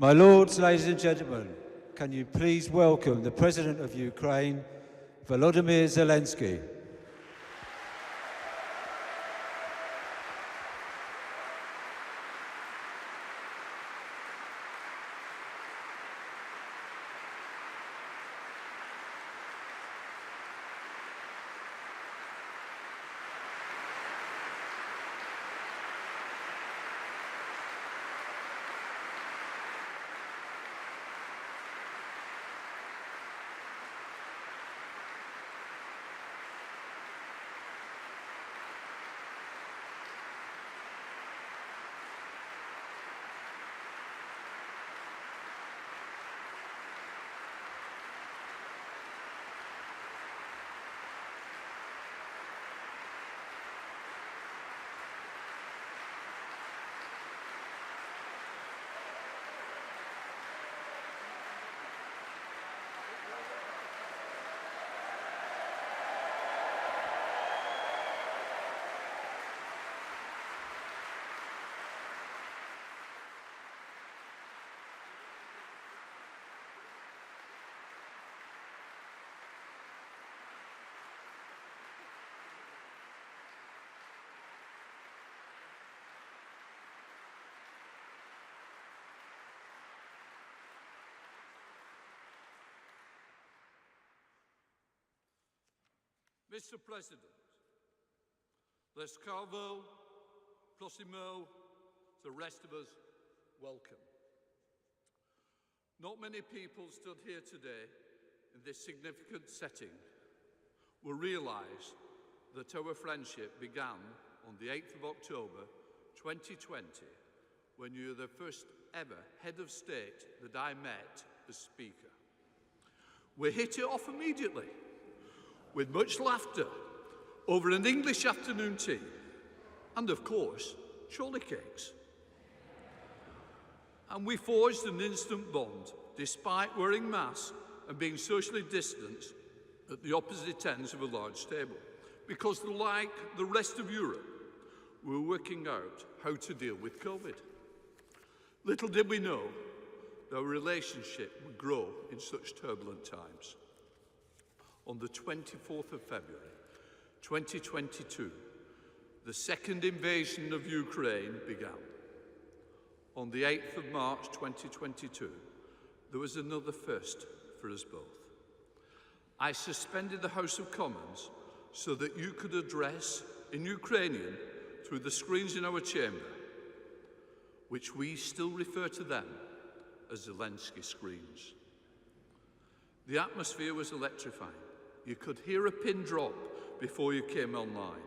My lords, ladies and gentlemen, can you please welcome the President of Ukraine, Volodimir Zelensky. Mr. President, Lescavo, Prosimo, the rest of us, welcome. Not many people stood here today in this significant setting will realise that our friendship began on the 8th of October 2020 when you were the first ever head of state that I met as Speaker. We hit it off immediately, with much laughter over an English afternoon tea and, of course, chocolate cakes. And we forged an instant bond, despite wearing masks and being socially distanced at the opposite ends of a large table, because like the rest of Europe, we were working out how to deal with COVID. Little did we know that our relationship would grow in such turbulent times. On the 24th of February, 2022, the second invasion of Ukraine began. On the 8th of March 2022, there was another first for us both. I suspended the House of Commons so that you could address in Ukrainian through the screens in our chamber, which we still refer to them as Zelensky screens. The atmosphere was electrifying. You could hear a pin drop before you came online,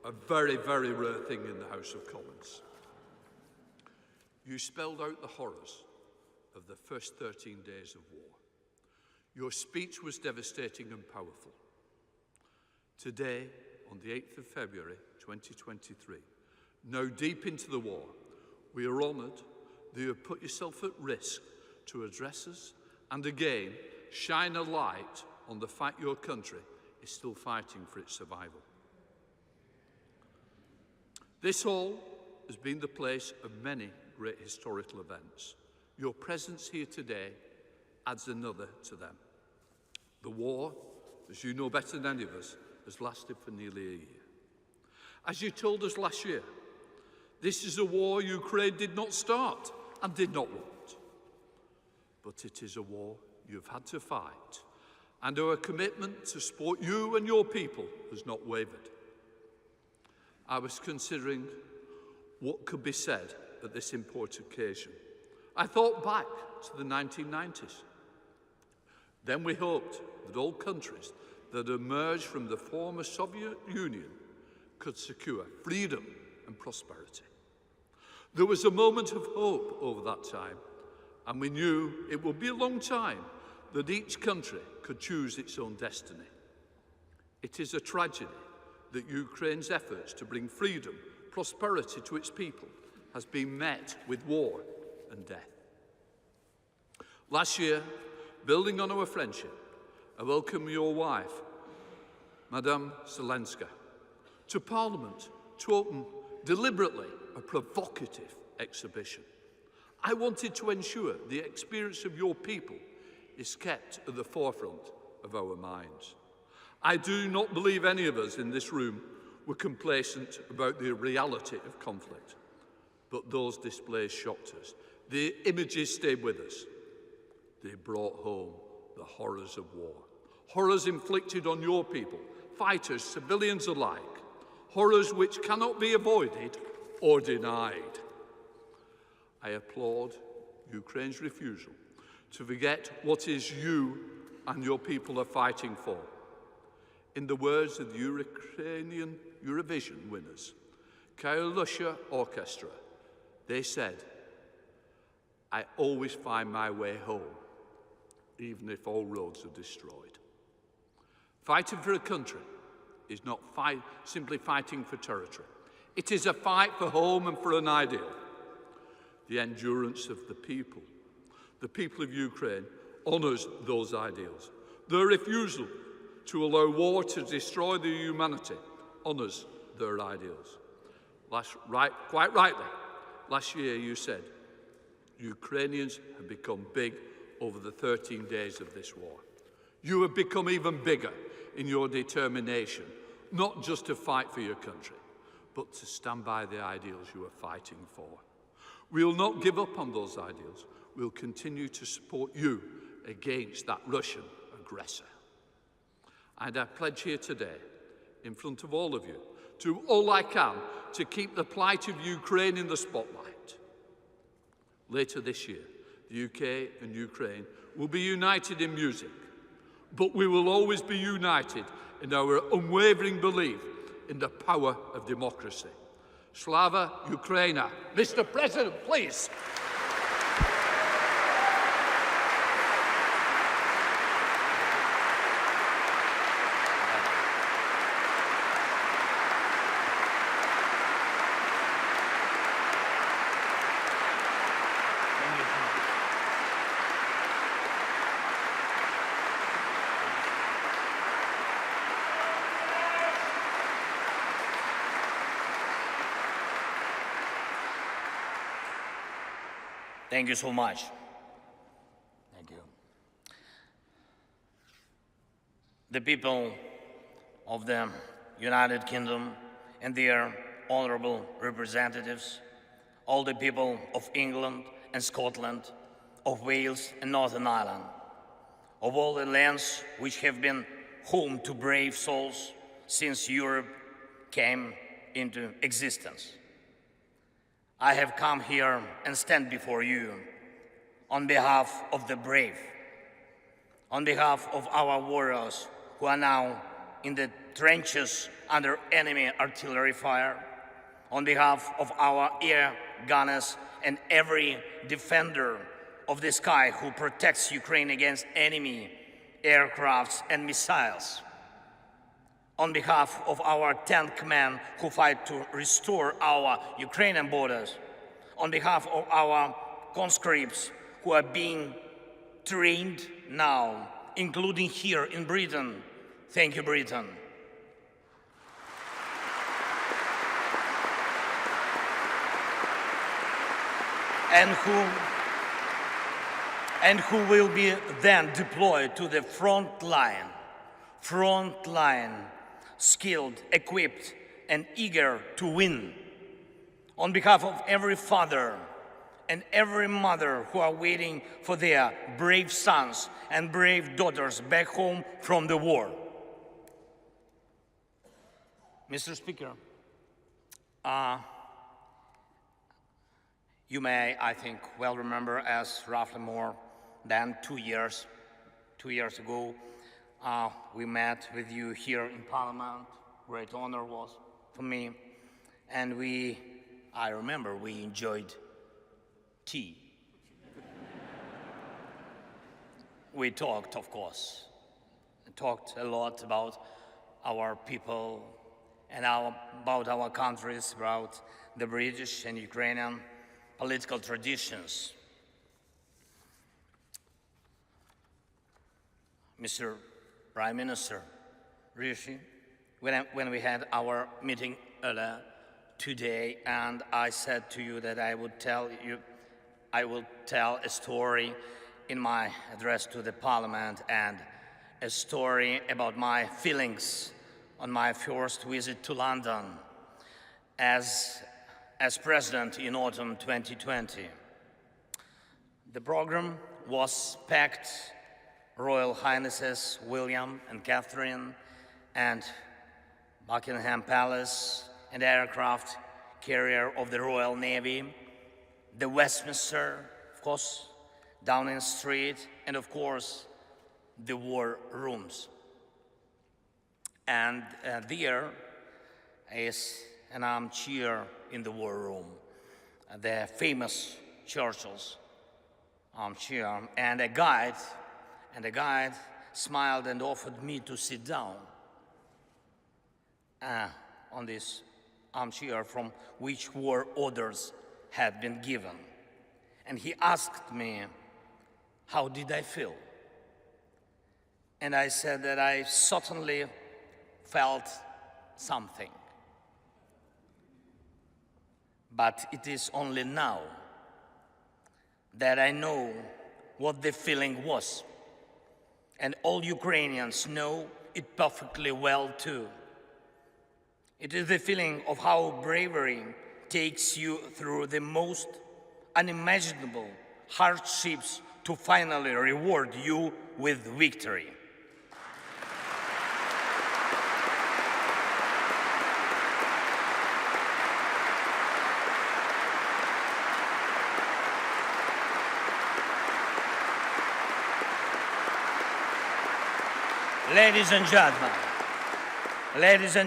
a very, very rare thing in the House of Commons. You spelled out the horrors of the first 13 days of war. Your speech was devastating and powerful. Today, on the 8th of February 2023, now deep into the war, we are honoured that you have put yourself at risk to address us and again shine a light on the fact your country is still fighting for its survival. This hall has been the place of many great historical events. Your presence here today adds another to them. The war, as you know better than any of us, has lasted for nearly a year. As you told us last year, this is a war Ukraine did not start and did not want. But it is a war you've had to fight, and our commitment to support you and your people has not wavered. I was considering what could be said at this important occasion. I thought back to the 1990s. Then we hoped that all countries that emerged from the former Soviet Union could secure freedom and prosperity. There was a moment of hope over that time, and we knew it would be a long time that each country could choose its own destiny. It is a tragedy that Ukraine's efforts to bring freedom, prosperity to its people has been met with war and death. Last year, building on our friendship, I welcome your wife, Madame Zelensky, to Parliament to open deliberately a provocative exhibition. I wanted to ensure the experience of your people is kept at the forefront of our minds. I do not believe any of us in this room were complacent about the reality of conflict, but those displays shocked us. The images stayed with us. They brought home the horrors of war. Horrors inflicted on your people, fighters, civilians alike. Horrors which cannot be avoided or denied. I applaud Ukraine's refusal to forget what is you and your people are fighting for. In the words of the Ukrainian Eurovision winners, Kalusha Orchestra, they said, "I always find my way home, even if all roads are destroyed." Fighting for a country is not simply fighting for territory. It is a fight for home and for an ideal. The endurance of the people of Ukraine, honours those ideals. Their refusal to allow war to destroy their humanity honours their ideals. Quite rightly, last year you said, Ukrainians have become big over the 13 days of this war. You have become even bigger in your determination, not just to fight for your country, but to stand by the ideals you are fighting for. We'll not give up on those ideals. We'll continue to support you against that Russian aggressor. And I pledge here today, in front of all of you, to do all I can to keep the plight of Ukraine in the spotlight. Later this year, the UK and Ukraine will be united in music, but we will always be united in our unwavering belief in the power of democracy. Slava Ukraina. Mr. President, please. Thank you so much. Thank you. The people of the United Kingdom and their honourable representatives, all the people of England and Scotland, of Wales and Northern Ireland, of all the lands which have been home to brave souls since Europe came into existence. I have come here and stand before you on behalf of the brave, on behalf of our warriors who are now in the trenches under enemy artillery fire, on behalf of our air gunners and every defender of the sky who protects Ukraine against enemy aircrafts and missiles, on behalf of our tank men who fight to restore our Ukrainian borders, on behalf of our conscripts who are being trained now, including here in Britain. Thank you, Britain. And who will be then deployed to the front line, skilled, equipped, and eager to win. On behalf of every father and every mother who are waiting for their brave sons and brave daughters back home from the war. Mr. Speaker, you may, I think, well remember as roughly more than 2 years ago, we met with you here in Parliament. Great honor was for me. And I remember we enjoyed tea. We talked, of course, talked a lot about our people and about our countries, about the British and Ukrainian political traditions. Mr. Prime Minister Rishi, when we had our meeting earlier today, and I said to you that I would tell you I will tell a story in my address to the Parliament, and a story about my feelings on my first visit to London as president in autumn 2020. The program was packed. Royal Highnesses William and Catherine, and Buckingham Palace, and aircraft carrier of the Royal Navy, the Westminster, of course, Downing Street, and of course, the war rooms. And there is an armchair in the war room, the famous Churchill's armchair, and a guide smiled and offered me to sit down on this armchair from which war orders had been given. And he asked me, how did I feel? And I said that I certainly felt something. But it is only now that I know what the feeling was. And all Ukrainians know it perfectly well too. It is the feeling of how bravery takes you through the most unimaginable hardships to finally reward you with victory. Ladies and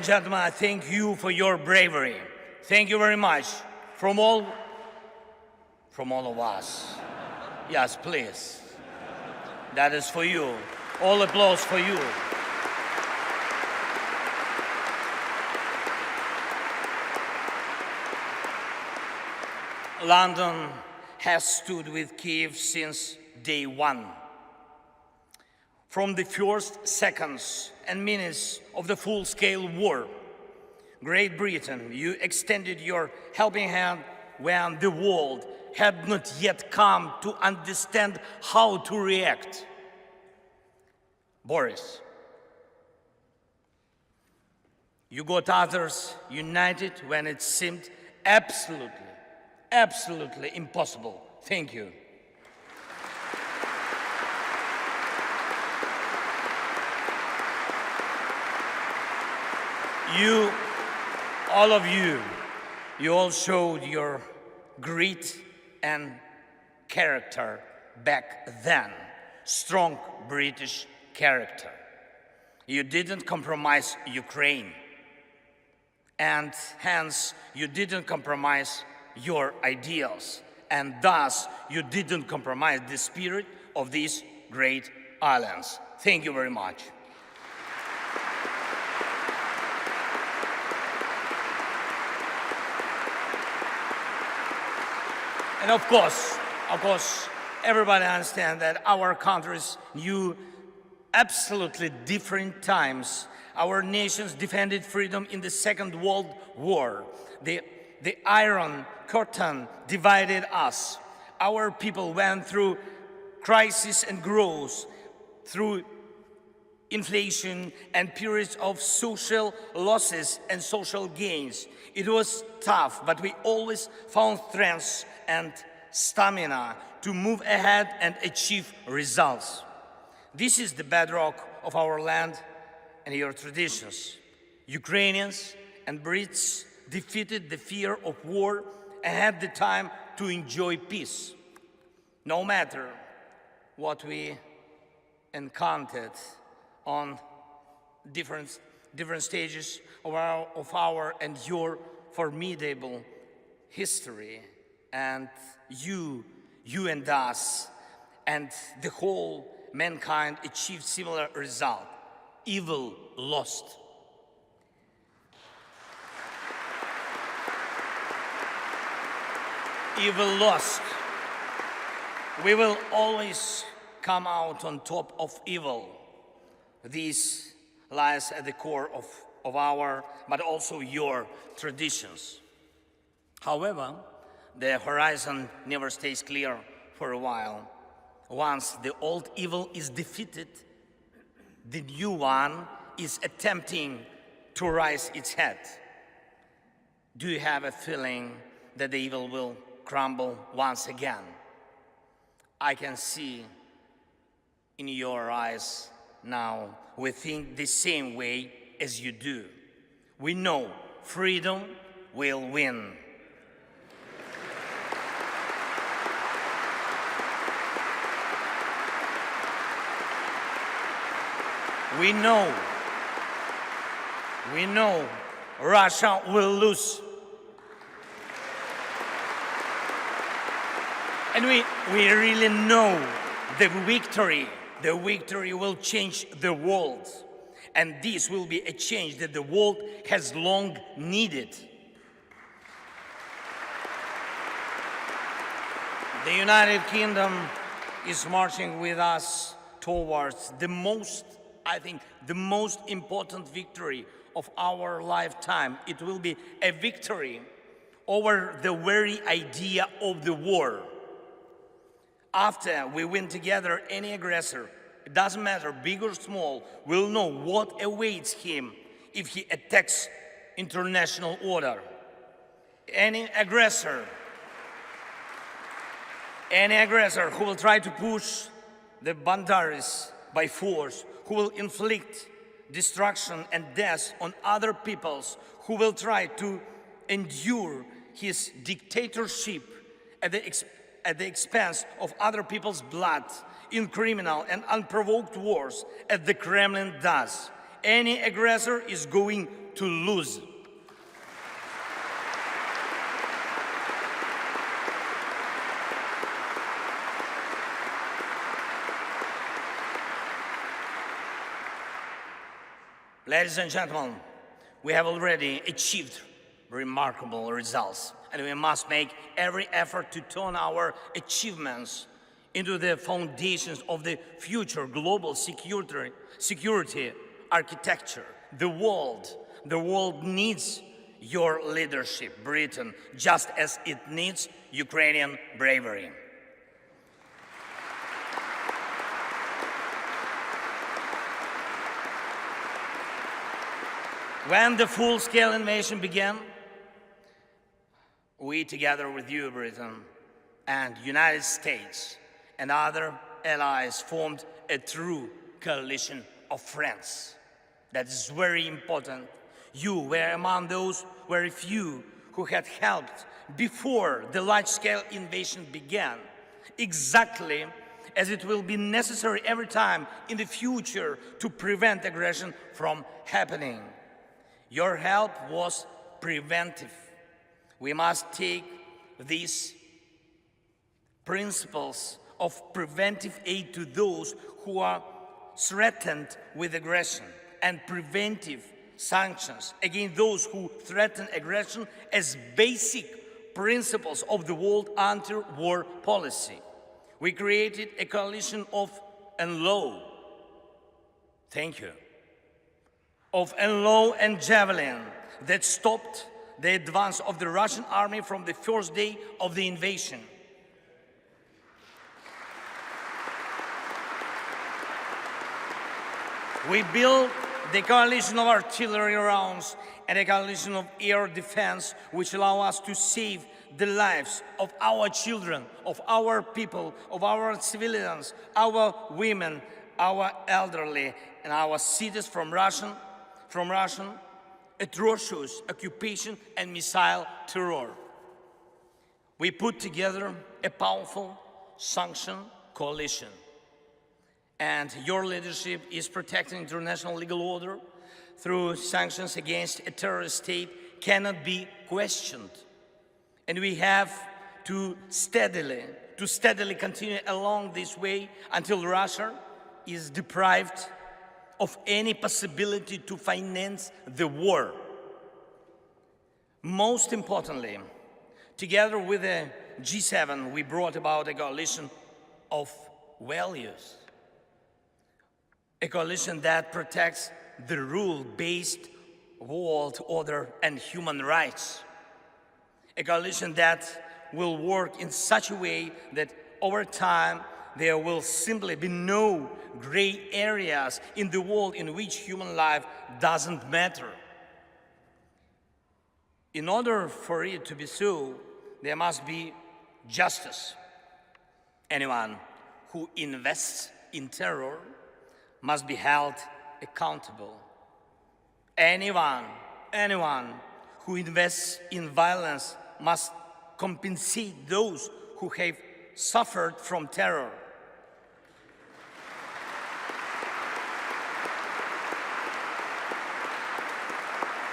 gentlemen, I thank you for your bravery. Thank you very much from all of us. Yes, please. That is for you. All applause for you. London has stood with Kyiv since day one. From the first seconds and minutes of the full-scale war, Great Britain, you extended your helping hand when the world had not yet come to understand how to react. Boris, you got others united when it seemed absolutely impossible. Thank you. You, all of you, you all showed your grit and character back then, strong British character. You didn't compromise Ukraine, and hence you didn't compromise your ideals, and thus you didn't compromise the spirit of these great islands. Thank you very much. And of course, everybody understands that our countries knew absolutely different times. Our nations defended freedom in the Second World War. The Iron Curtain divided us. Our people went through crisis and growth, through inflation and periods of social losses and social gains. It was tough, but we always found strength and stamina to move ahead and achieve results. This is the bedrock of our land and your traditions. Ukrainians and Brits defeated the fear of war and had the time to enjoy peace. No matter what we encountered on different stages of our and your formidable history, and you and us and the whole mankind achieved similar result. Evil lost. Evil lost. We will always come out on top of evil. This lies at the core of our, but also your traditions. However, The horizon never stays clear for a while. Once the old evil is defeated, the new one is attempting to rise its head. Do you have a feeling that the evil will crumble once again? I can see in your eyes now we think the same way as you do. We know freedom will win. We know Russia will lose. And we really know the victory will change the world. And this will be a change that the world has long needed. The United Kingdom is marching with us towards the most important victory of our lifetime. It will be a victory over the very idea of the war. After we win together, any aggressor, it doesn't matter, big or small, will know what awaits him if he attacks international order. Any aggressor who will try to push the boundaries by force, who will inflict destruction and death on other peoples, who will try to endure his dictatorship at the expense of other people's blood in criminal and unprovoked wars, as the Kremlin does. Any aggressor is going to lose. Ladies and gentlemen, we have already achieved remarkable results, and we must make every effort to turn our achievements into the foundations of the future global security architecture. The world needs your leadership, Britain, just as it needs Ukrainian bravery. When the full-scale invasion began, we, together with you, Britain, and United States and other allies, formed a true coalition of friends. That is very important. You were among those very few who had helped before the large-scale invasion began, exactly as it will be necessary every time in the future to prevent aggression from happening. Your help was preventive. We must take these principles of preventive aid to those who are threatened with aggression, and preventive sanctions against those who threaten aggression as basic principles of the world anti-war policy. We created a coalition of NLAW. Thank you. Of NLAW and Javelin that stopped the advance of the Russian army from the first day of the invasion. We built the coalition of artillery rounds and a coalition of air defense, which allow us to save the lives of our children, of our people, of our civilians, our women, our elderly, and our cities from Russian atrocious occupation and missile terror. We put together a powerful sanction coalition, and your leadership is protecting international legal order through sanctions against a terrorist state cannot be questioned. And we have to steadily continue along this way until Russia is deprived of any possibility to finance the war. Most importantly, together with the G7, we brought about a coalition of values, a coalition that protects the rule-based world order and human rights, a coalition that will work in such a way that over time there will simply be no gray areas in the world in which human life doesn't matter. In order for it to be so, there must be justice. Anyone who invests in terror must be held accountable. Anyone who invests in violence must compensate those who have suffered from terror.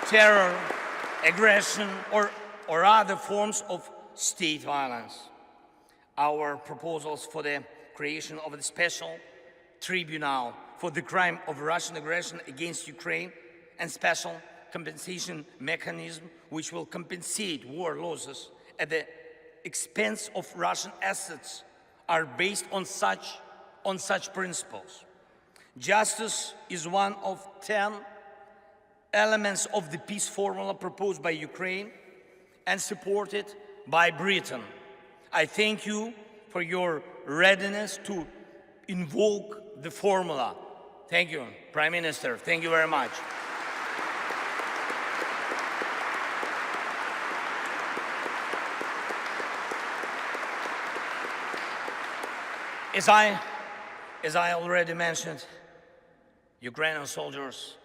Terror, aggression, or other forms of state violence. Our proposals for the creation of a special tribunal for the crime of Russian aggression against Ukraine and special compensation mechanism which will compensate war losses at the expense of Russian assets are based on such principles. Justice is one of 10 elements of the peace formula proposed by Ukraine and supported by Britain. I thank you for your readiness to invoke the formula. Thank you, Prime Minister. Thank you very much. As I already mentioned, Ukrainian soldiers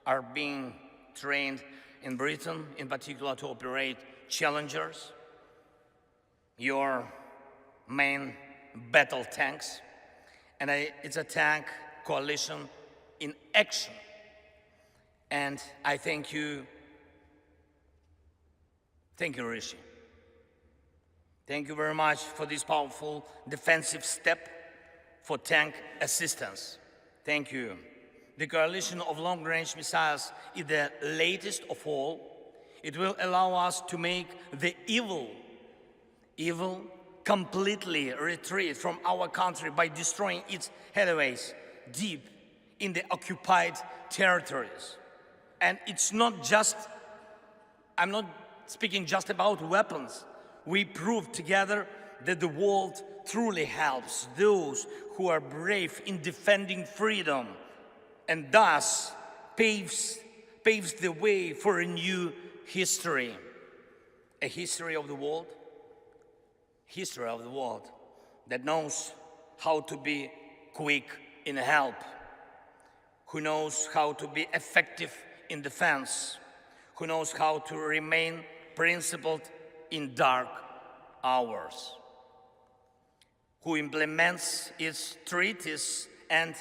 are being trained in Britain, in particular to operate Challengers, your main battle tanks. And it's a tank coalition in action. And I thank you, Rishi. Thank you very much for this powerful defensive step for tank assistance. Thank you. The coalition of long-range missiles is the latest of all. It will allow us to make the evil completely retreat from our country by destroying its headways deep in the occupied territories. And it's not just, I'm not speaking just about weapons. We proved together that the world truly helps those who are brave in defending freedom, and thus paves the way for a new history. A history of the world that knows how to be quick in help, who knows how to be effective in defense, who knows how to remain principled in dark hours, who implements its treaties and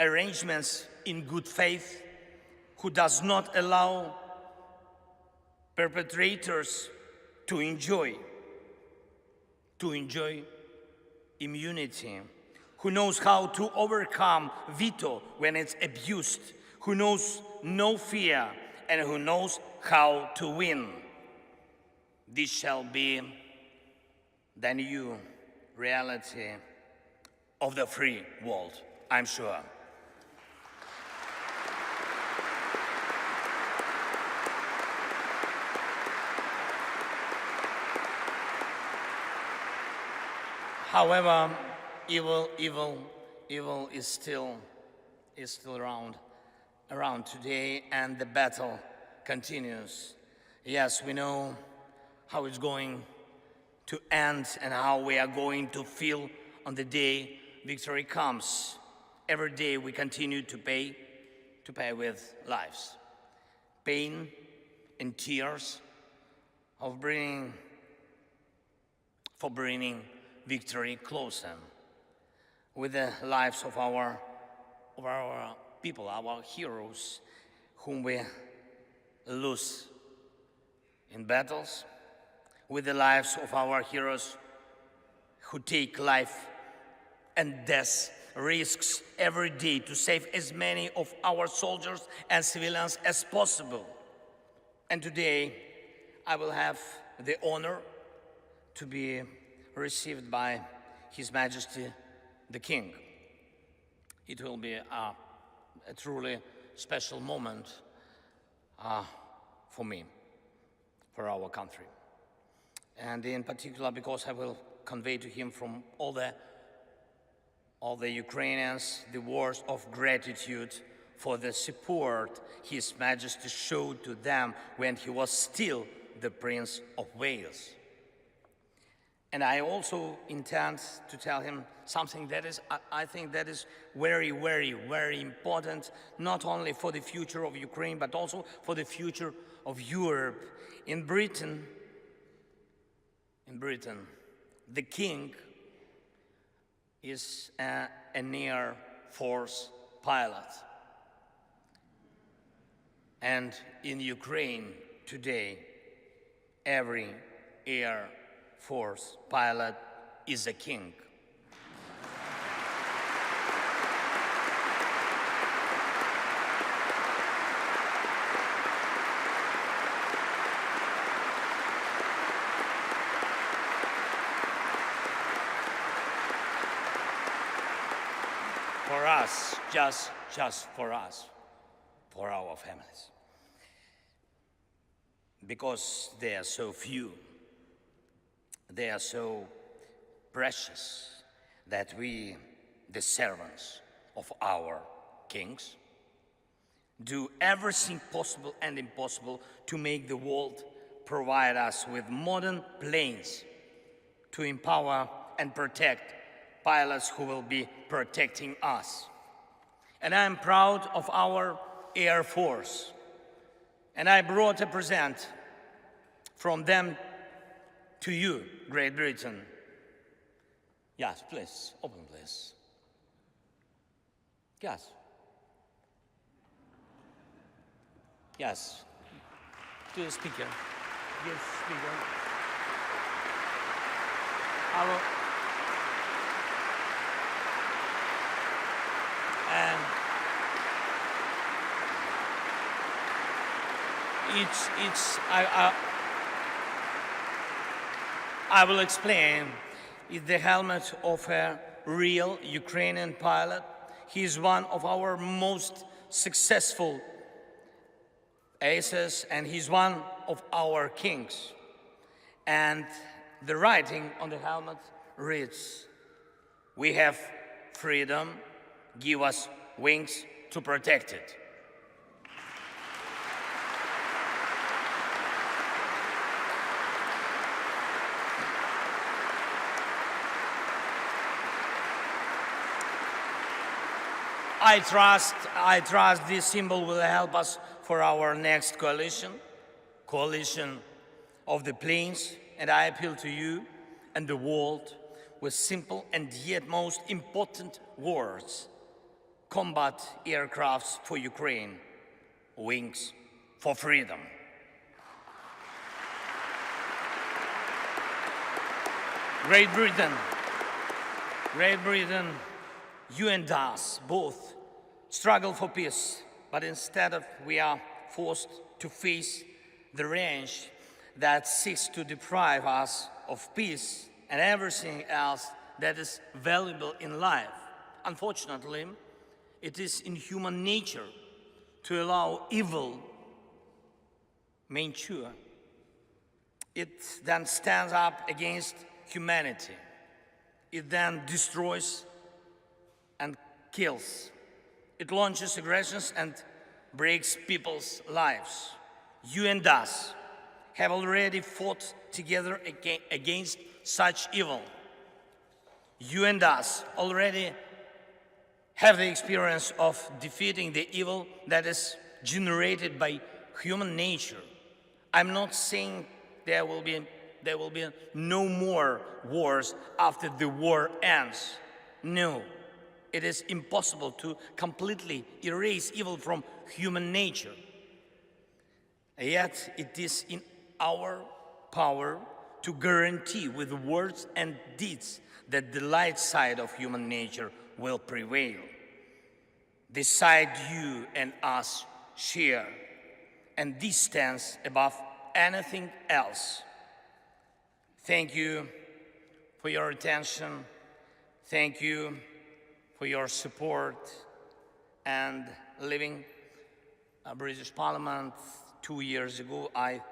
arrangements in good faith, who does not allow perpetrators to enjoy immunity, who knows how to overcome veto when it's abused, who knows no fear, and who knows how to win. This shall be the new reality of the free world, I'm sure. However, evil is still around today, and the battle continues. Yes, we know how it's going to end and how we are going to feel on the day victory comes. Every day we continue to pay with lives, pain and tears for bringing victory closer, with the lives of our people, our heroes, whom we lose in battles, with the lives of our heroes who take life and death risks every day to save as many of our soldiers and civilians as possible. And today, I will have the honor to be received by His Majesty the King. It will be a truly special moment for me, for our country. and in particular because I will convey to him from all the Ukrainians the words of gratitude for the support His Majesty showed to them when he was still the Prince of Wales. And I also intend to tell him something that is, I think that is very, very, very important, not only for the future of Ukraine, but also for the future of Europe. In Britain, the king is an Air Force pilot. And in Ukraine today, every Air Force pilot is a king. For us, just for us, for our families. Because they are so few, they are so precious that we, the servants of our kings, do everything possible and impossible to make the world provide us with modern planes to empower and protect pilots who will be protecting us. And I am proud of our Air Force. And I brought a present from them to you, Great Britain. Yes, please, open please. Yes. Yes. To the speaker. Yes, speaker. Hello. And I will explain. It's the helmet of a real Ukrainian pilot. He is one of our most successful aces, and he's one of our kings. And the writing on the helmet reads, "We have freedom, give us wings to protect it." I trust this symbol will help us for our next coalition of the planes, and I appeal to you and the world with simple and yet most important words: combat aircrafts for Ukraine, wings for freedom. Great Britain, you and us both struggle for peace, but instead of we are forced to face the range that seeks to deprive us of peace and everything else that is valuable in life. Unfortunately, it is in human nature to allow evil mature. It then stands up against humanity. It then destroys and kills. It launches aggressions and breaks people's lives. You and us have already fought together against such evil. You and us already have the experience of defeating the evil that is generated by human nature. I'm not saying there will be no more wars after the war ends. No, it is impossible to completely erase evil from human nature. Yet it is in our power to guarantee with words and deeds that the light side of human nature will prevail. The side you and us share, and this stands above anything else. Thank you for your attention. Thank you for your support. And leaving British Parliament 2 years ago, I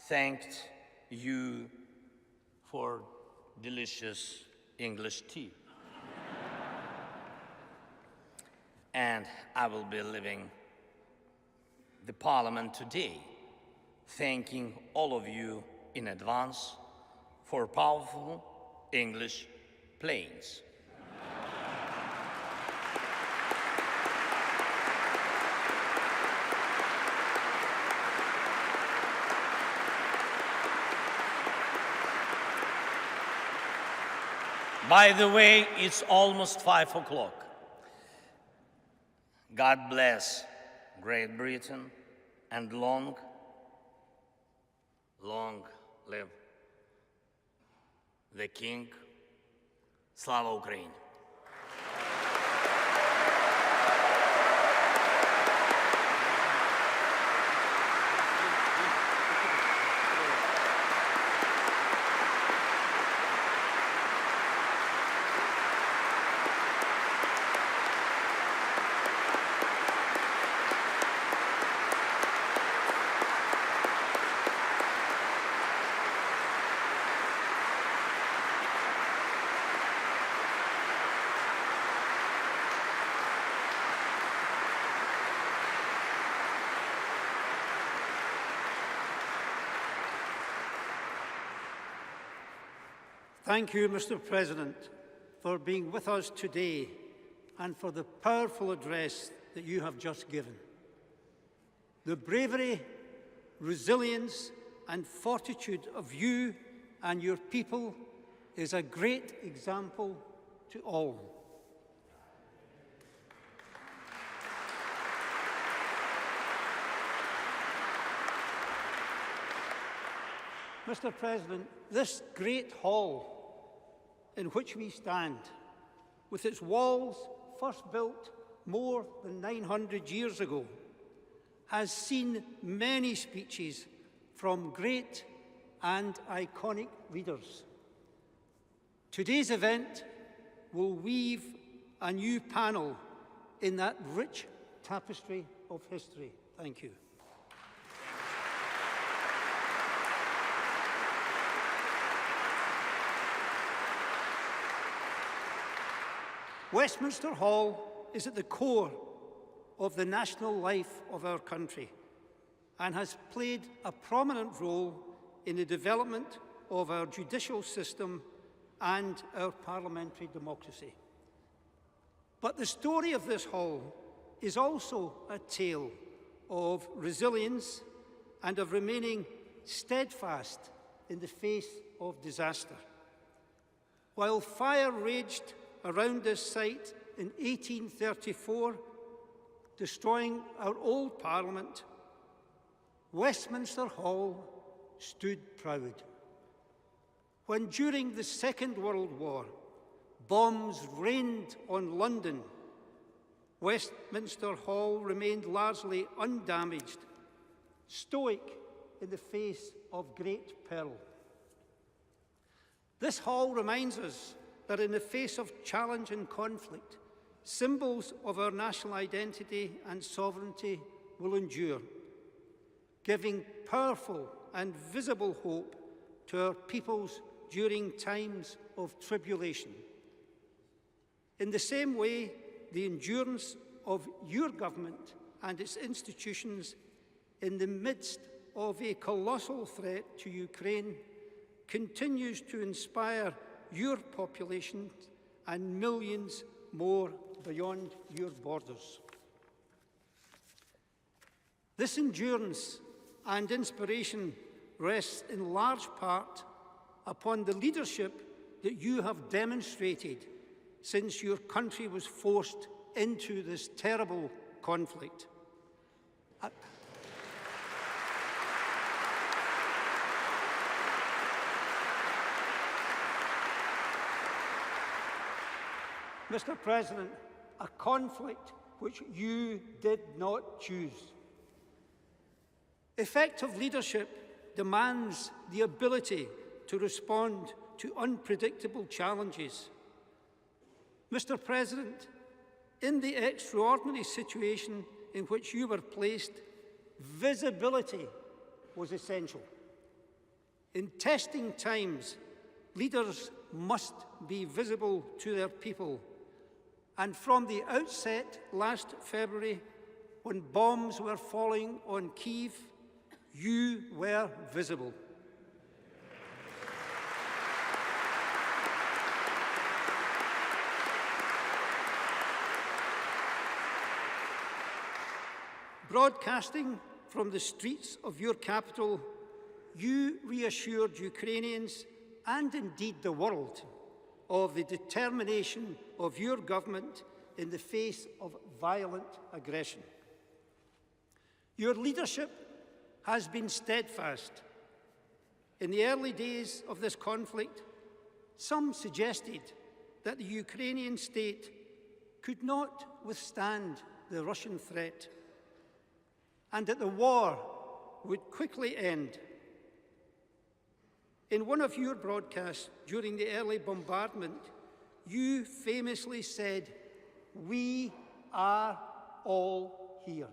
thanked you for delicious English tea. And I will be leaving the Parliament today, thanking all of you in advance for powerful English planes. By the way, it's almost 5 o'clock. God bless Great Britain and long live the King. Slava Ukraini! Thank you, Mr. President, for being with us today and for the powerful address that you have just given. The bravery, resilience, and fortitude of you and your people is a great example to all. Mr. President, this great hall in which we stand, with its walls first built more than 900 years ago, has seen many speeches from great and iconic leaders. Today's event will weave a new panel in that rich tapestry of history. Thank you. Westminster Hall is at the core of the national life of our country and has played a prominent role in the development of our judicial system and our parliamentary democracy. But the story of this hall is also a tale of resilience and of remaining steadfast in the face of disaster. While fire raged around this site in 1834, destroying our old Parliament, Westminster Hall stood proud. When during the Second World War, bombs rained on London, Westminster Hall remained largely undamaged, stoic in the face of great peril. This hall reminds us that in the face of challenge and conflict, symbols of our national identity and sovereignty will endure, giving powerful and visible hope to our peoples during times of tribulation. In the same way, the endurance of your government and its institutions in the midst of a colossal threat to Ukraine continues to inspire your population and millions more beyond your borders. This endurance and inspiration rests in large part upon the leadership that you have demonstrated since your country was forced into this terrible conflict. Mr. President, a conflict which you did not choose. Effective leadership demands the ability to respond to unpredictable challenges. Mr. President, in the extraordinary situation in which you were placed, visibility was essential. In testing times, leaders must be visible to their people. And from the outset last February, when bombs were falling on Kyiv, you were visible. Broadcasting from the streets of your capital, you reassured Ukrainians and indeed the world of the determination of your government in the face of violent aggression. Your leadership has been steadfast. In the early days of this conflict, some suggested that the Ukrainian state could not withstand the Russian threat and that the war would quickly end. In one of your broadcasts during the early bombardment, you famously said, "We are all here."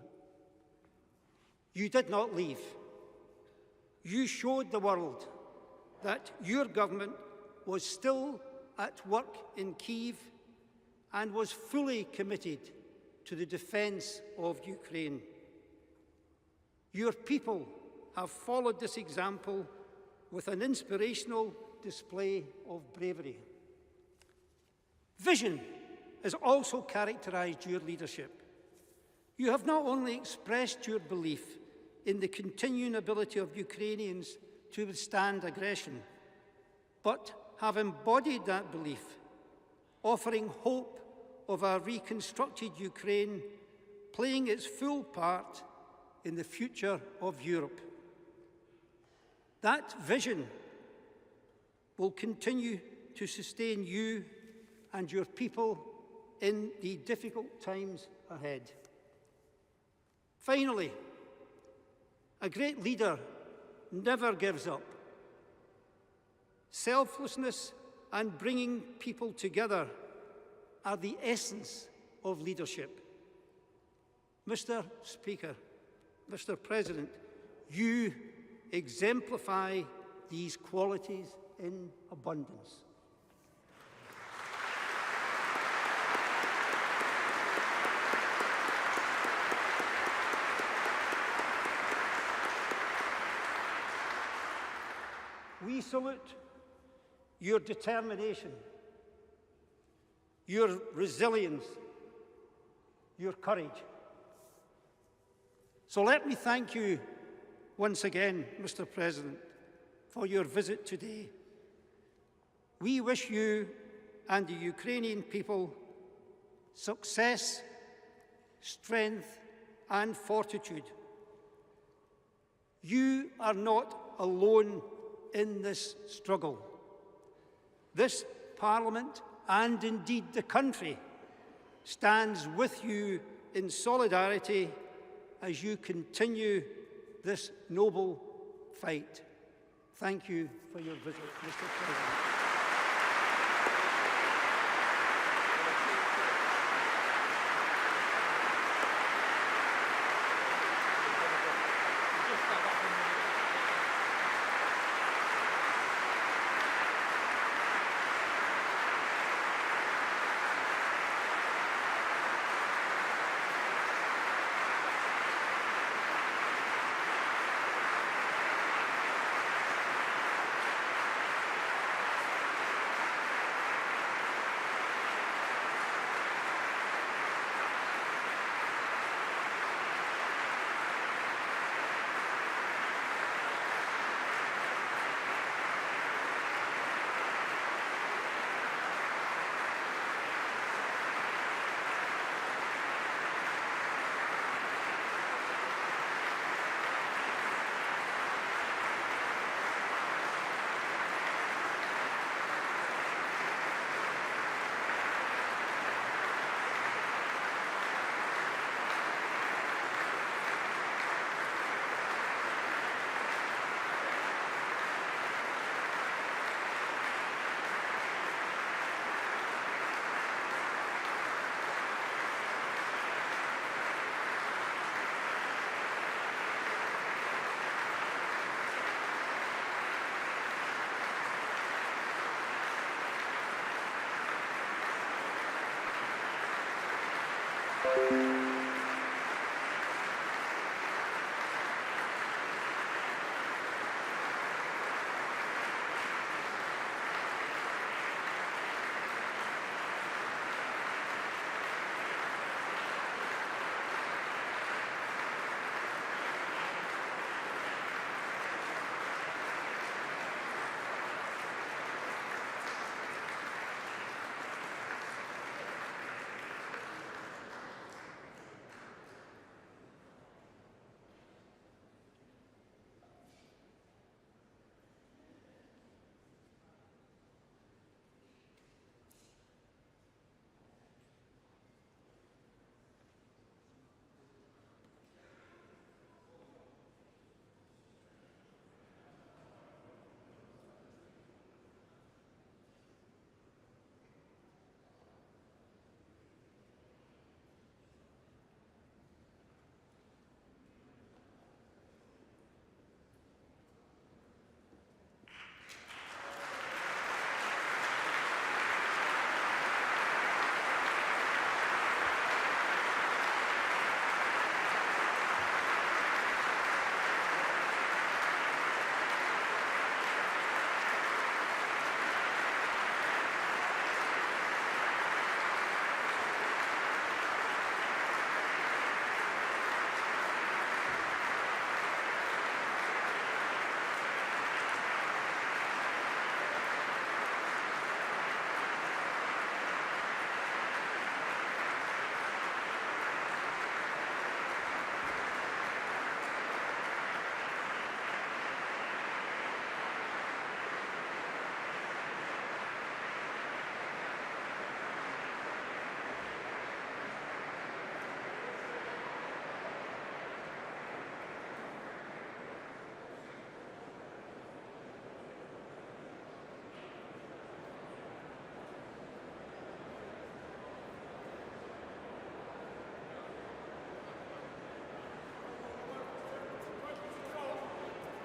You did not leave. You showed the world that your government was still at work in Kyiv and was fully committed to the defense of Ukraine. Your people have followed this example with an inspirational display of bravery. Vision has also characterized your leadership. You have not only expressed your belief in the continuing ability of Ukrainians to withstand aggression, but have embodied that belief, offering hope of a reconstructed Ukraine playing its full part in the future of Europe. That vision will continue to sustain you and your people in the difficult times ahead. Finally, a great leader never gives up. Selflessness and bringing people together are the essence of leadership. Mr. Speaker, Mr. President, you exemplify these qualities in abundance. We salute your determination, your resilience, your courage. So let me thank you once again, Mr. President, for your visit today. We wish you and the Ukrainian people success, strength, and fortitude. You are not alone in this struggle. This Parliament, and indeed the country, stands with you in solidarity as you continue this noble fight. Thank you for your visit, Mr. President.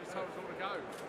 It's how it's all to go.